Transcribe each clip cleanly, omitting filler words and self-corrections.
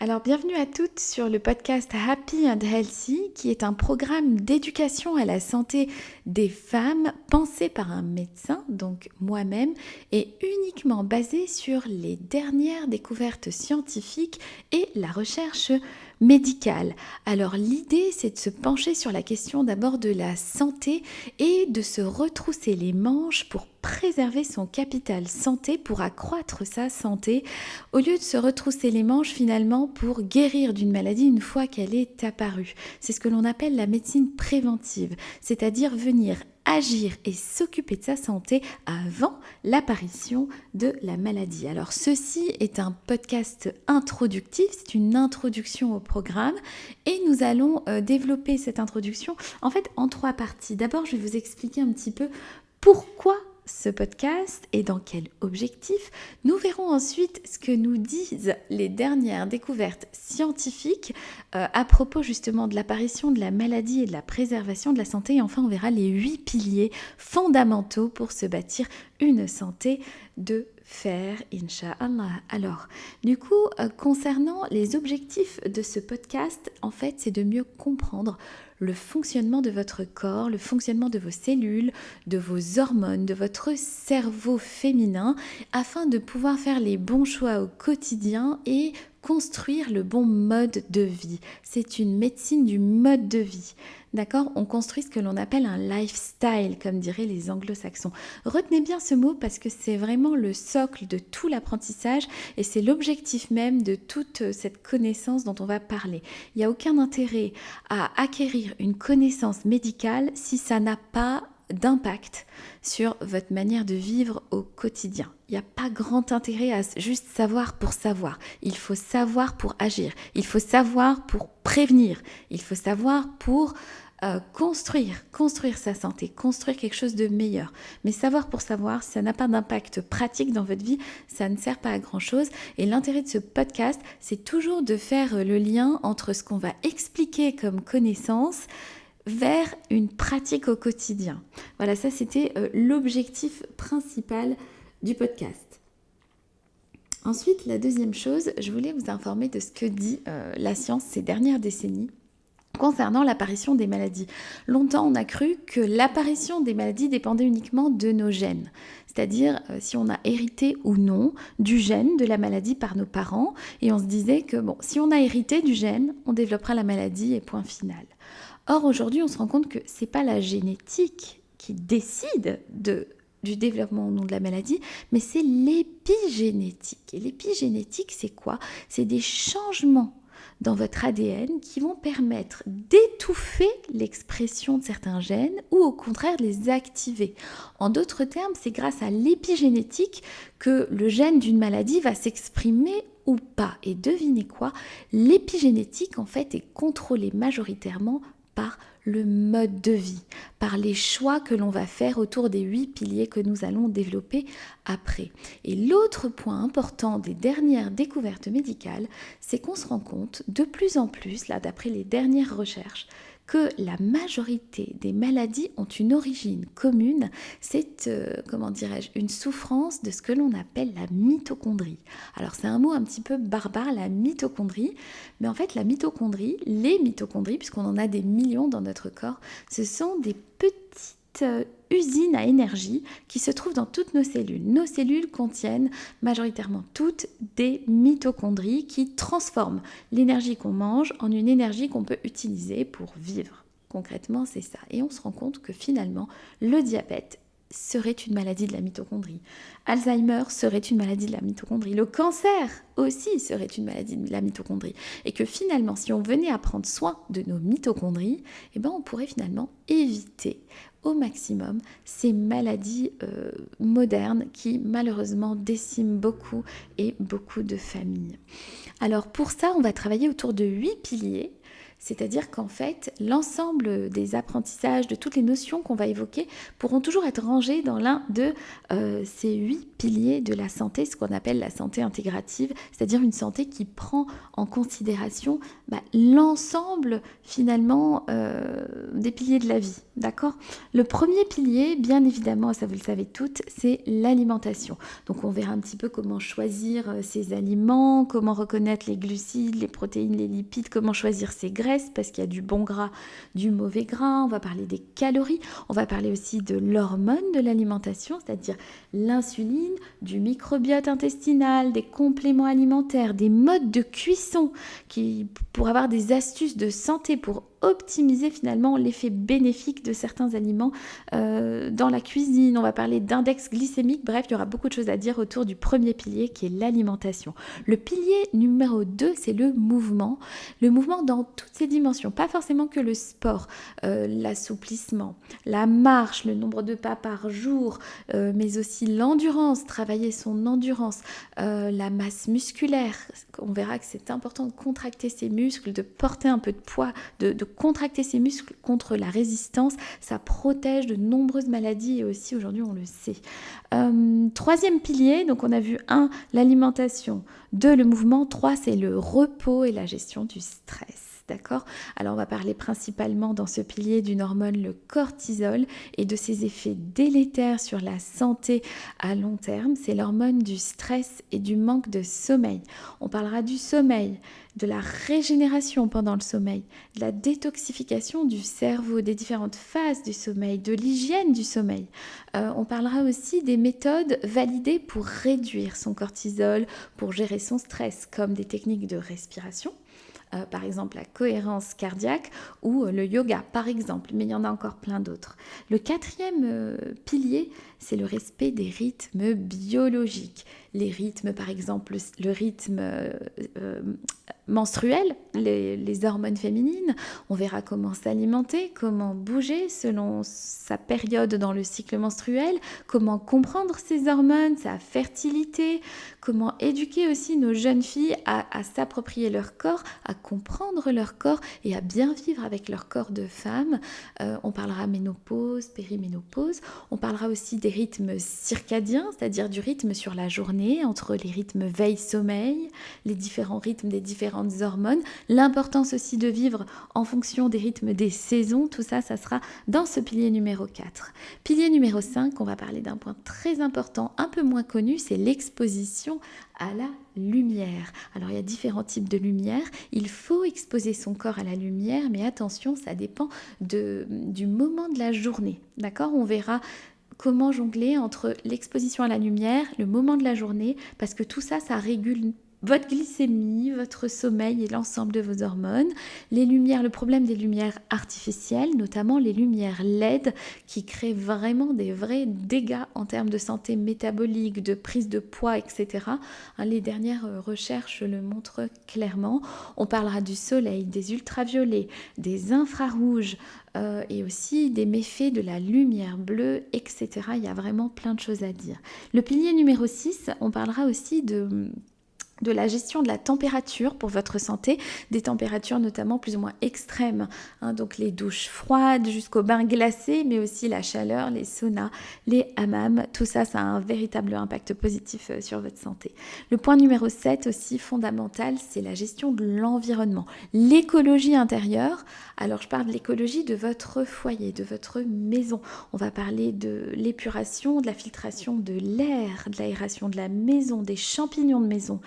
Alors bienvenue à toutes sur le podcast Happy and Healthy qui est un programme d'éducation à la santé des femmes pensé par un médecin, donc moi-même, et uniquement basé sur les dernières découvertes scientifiques et la recherche médicale. Alors l'idée c'est de se pencher sur la question d'abord de la santé et de se retrousser les manches pour préserver son capital santé, pour accroître sa santé, au lieu de se retrousser les manches finalement pour guérir d'une maladie une fois qu'elle est apparue. C'est ce que l'on appelle la médecine préventive, c'est-à-dire venir agir et s'occuper de sa santé avant l'apparition de la maladie. Alors ceci est un podcast introductif, c'est une introduction au programme et nous allons développer cette introduction en fait en 3 parties. D'abord, je vais vous expliquer un petit peu pourquoi ce podcast et dans quel objectif. Nous verrons ensuite ce que nous disent les dernières découvertes scientifiques à propos justement de l'apparition de la maladie et de la préservation de la santé. Et enfin, on verra les 8 piliers fondamentaux pour se bâtir une santé de fer, Inch'Allah. Alors, du coup, concernant les objectifs de ce podcast, en fait, c'est de mieux comprendre le fonctionnement de votre corps, le fonctionnement de vos cellules, de vos hormones, de votre cerveau féminin, afin de pouvoir faire les bons choix au quotidien et construire le bon mode de vie. C'est une médecine du mode de vie. D'accord ? On construit ce que l'on appelle un lifestyle, comme diraient les anglo-saxons. Retenez bien ce mot parce que c'est vraiment le socle de tout l'apprentissage et c'est l'objectif même de toute cette connaissance dont on va parler. Il n'y a aucun intérêt à acquérir une connaissance médicale si ça n'a pas d'impact sur votre manière de vivre au quotidien. Il n'y a pas grand intérêt à juste savoir pour savoir. Il faut savoir pour agir. Il faut savoir pour prévenir. Il faut savoir pour construire sa santé, construire quelque chose de meilleur. Mais savoir pour savoir, si ça n'a pas d'impact pratique dans votre vie, ça ne sert pas à grand chose. Et l'intérêt de ce podcast, c'est toujours de faire le lien entre ce qu'on va expliquer comme connaissance vers une pratique au quotidien. Voilà, ça c'était l'objectif principal du podcast. Ensuite, la deuxième chose, je voulais vous informer de ce que dit la science ces dernières décennies concernant l'apparition des maladies. Longtemps, on a cru que l'apparition des maladies dépendait uniquement de nos gènes, c'est-à-dire si on a hérité ou non du gène de la maladie par nos parents, et on se disait que bon, si on a hérité du gène, on développera la maladie et point final. Or, aujourd'hui, on se rend compte que ce n'est pas la génétique qui décide du développement ou non de la maladie, mais c'est l'épigénétique. Et l'épigénétique, c'est quoi ? C'est des changements dans votre ADN qui vont permettre d'étouffer l'expression de certains gènes ou au contraire de les activer. En d'autres termes, c'est grâce à l'épigénétique que le gène d'une maladie va s'exprimer ou pas. Et devinez quoi ? L'épigénétique, en fait, est contrôlée majoritairement par le mode de vie, par les choix que l'on va faire autour des 8 piliers que nous allons développer après. Et l'autre point important des dernières découvertes médicales, c'est qu'on se rend compte de plus en plus, là d'après les dernières recherches, que la majorité des maladies ont une origine commune, c'est, une souffrance de ce que l'on appelle la mitochondrie. Alors c'est un mot un petit peu barbare, la mitochondrie, mais en fait la mitochondrie, les mitochondries, puisqu'on en a des millions dans notre corps, ce sont des petites usines à énergie qui se trouvent dans toutes nos cellules. Nos cellules contiennent majoritairement toutes des mitochondries qui transforment l'énergie qu'on mange en une énergie qu'on peut utiliser pour vivre. Concrètement, c'est ça. Et on se rend compte que finalement, le diabète serait une maladie de la mitochondrie. Alzheimer serait une maladie de la mitochondrie. Le cancer aussi serait une maladie de la mitochondrie. Et que finalement, si on venait à prendre soin de nos mitochondries, on pourrait finalement éviter au maximum ces maladies modernes qui malheureusement déciment beaucoup et beaucoup de familles. Alors pour ça, on va travailler autour de 8 piliers. C'est-à-dire qu'en fait, l'ensemble des apprentissages, de toutes les notions qu'on va évoquer, pourront toujours être rangés dans l'un de ces 8 piliers de la santé, ce qu'on appelle la santé intégrative, c'est-à-dire une santé qui prend en considération l'ensemble finalement des piliers de la vie, d'accord? Le premier pilier, bien évidemment, ça vous le savez toutes, c'est l'alimentation. Donc on verra un petit peu comment choisir ces aliments, comment reconnaître les glucides, les protéines, les lipides, comment choisir ses graisses, parce qu'il y a du bon gras, du mauvais gras, on va parler des calories, on va parler aussi de l'hormone de l'alimentation, c'est-à-dire l'insuline, du microbiote intestinal, des compléments alimentaires, des modes de cuisson pour avoir des astuces de santé pour optimiser finalement l'effet bénéfique de certains aliments dans la cuisine. On va parler d'index glycémique. Bref, il y aura beaucoup de choses à dire autour du premier pilier qui est l'alimentation. Le pilier numéro 2, c'est le mouvement. Le mouvement dans toutes ses dimensions. Pas forcément que le sport, l'assouplissement, la marche, le nombre de pas par jour, mais aussi l'endurance, travailler son endurance, la masse musculaire. On verra que c'est important de contracter ses muscles, de porter un peu de poids, de contracter ses muscles contre la résistance. Ça protège de nombreuses maladies et aussi aujourd'hui on le sait. Troisième pilier, donc on a vu 1, l'alimentation, 2, le mouvement, 3, c'est le repos et la gestion du stress. D'accord? Alors on va parler principalement dans ce pilier d'une hormone, le cortisol, et de ses effets délétères sur la santé à long terme. C'est l'hormone du stress et du manque de sommeil. On parlera du sommeil, de la régénération pendant le sommeil, de la détoxification du cerveau, des différentes phases du sommeil, de l'hygiène du sommeil. On parlera aussi des méthodes validées pour réduire son cortisol, pour gérer son stress, comme des techniques de respiration. Par exemple la cohérence cardiaque ou le yoga par exemple, mais il y en a encore plein d'autres. Le quatrième pilier, c'est le respect des rythmes biologiques. Les rythmes, par exemple, le rythme menstruel, les hormones féminines. On verra comment s'alimenter, comment bouger selon sa période dans le cycle menstruel, comment comprendre ses hormones, sa fertilité, comment éduquer aussi nos jeunes filles à s'approprier leur corps, à comprendre leur corps et à bien vivre avec leur corps de femme. On parlera ménopause, périménopause. On parlera aussi des rythmes circadiens, c'est-à-dire du rythme sur la journée, entre les rythmes veille-sommeil, les différents rythmes des différentes hormones, l'importance aussi de vivre en fonction des rythmes des saisons, tout ça, ça sera dans ce pilier numéro 4. Pilier numéro 5, on va parler d'un point très important, un peu moins connu, c'est l'exposition à la lumière. Alors il y a différents types de lumière, il faut exposer son corps à la lumière, mais attention, ça dépend du moment de la journée, d'accord? On verra comment jongler entre l'exposition à la lumière, le moment de la journée, parce que tout ça, ça régule votre glycémie, votre sommeil et l'ensemble de vos hormones. Les lumières, le problème des lumières artificielles, notamment les lumières LED, qui créent vraiment des vrais dégâts en termes de santé métabolique, de prise de poids, etc. Les dernières recherches le montrent clairement. On parlera du soleil, des ultraviolets, des infrarouges, et aussi des méfaits de la lumière bleue, etc. Il y a vraiment plein de choses à dire. Le pilier numéro 6, on parlera aussi de la gestion de la température pour votre santé, des températures notamment plus ou moins extrêmes, donc les douches froides jusqu'aux bains glacés, mais aussi la chaleur, les saunas, les hammams, tout ça, ça a un véritable impact positif sur votre santé. Le point numéro 7 aussi fondamental, c'est la gestion de l'environnement, l'écologie intérieure. Alors je parle de l'écologie de votre foyer, de votre maison. On va parler de l'épuration, de la filtration de l'air, de l'aération de la maison, des champignons de maison,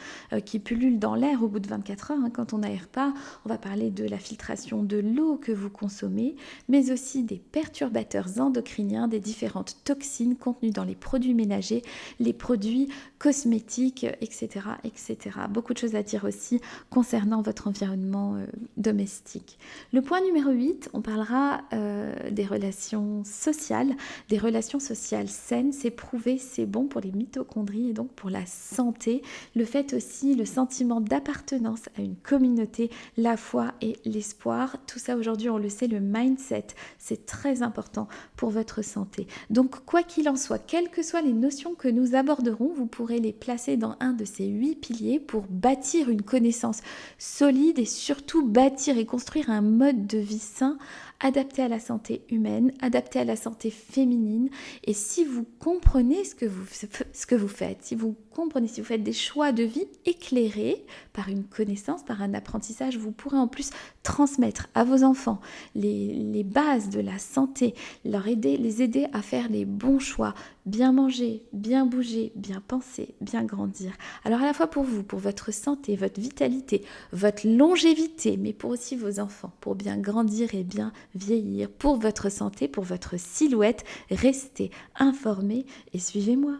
qui pullulent dans l'air au bout de 24 heures quand on n'aère pas. On va parler de la filtration de l'eau que vous consommez, mais aussi des perturbateurs endocriniens, des différentes toxines contenues dans les produits ménagers, les produits cosmétiques, etc., etc. Beaucoup de choses à dire aussi concernant votre environnement domestique. Le point numéro 8, on parlera des relations sociales saines, c'est prouvé, c'est bon pour les mitochondries et donc pour la santé. Le fait aussi aussi le sentiment d'appartenance à une communauté, la foi et l'espoir. Tout ça aujourd'hui, on le sait, le mindset, c'est très important pour votre santé. Donc quoi qu'il en soit, quelles que soient les notions que nous aborderons, vous pourrez les placer dans un de ces 8 piliers pour bâtir une connaissance solide et surtout bâtir et construire un mode de vie sain, adapté à la santé humaine, adapté à la santé féminine. Et si vous comprenez ce que vous faites, si vous faites des choix de vie éclairés par une connaissance, par un apprentissage, vous pourrez en plus transmettre à vos enfants les bases de la santé, les aider à faire les bons choix, bien manger, bien bouger, bien penser, bien grandir. Alors à la fois pour vous, pour votre santé, votre vitalité, votre longévité, mais pour aussi vos enfants, pour bien grandir et bien vieillir, pour votre santé, pour votre silhouette, restez informés et suivez-moi.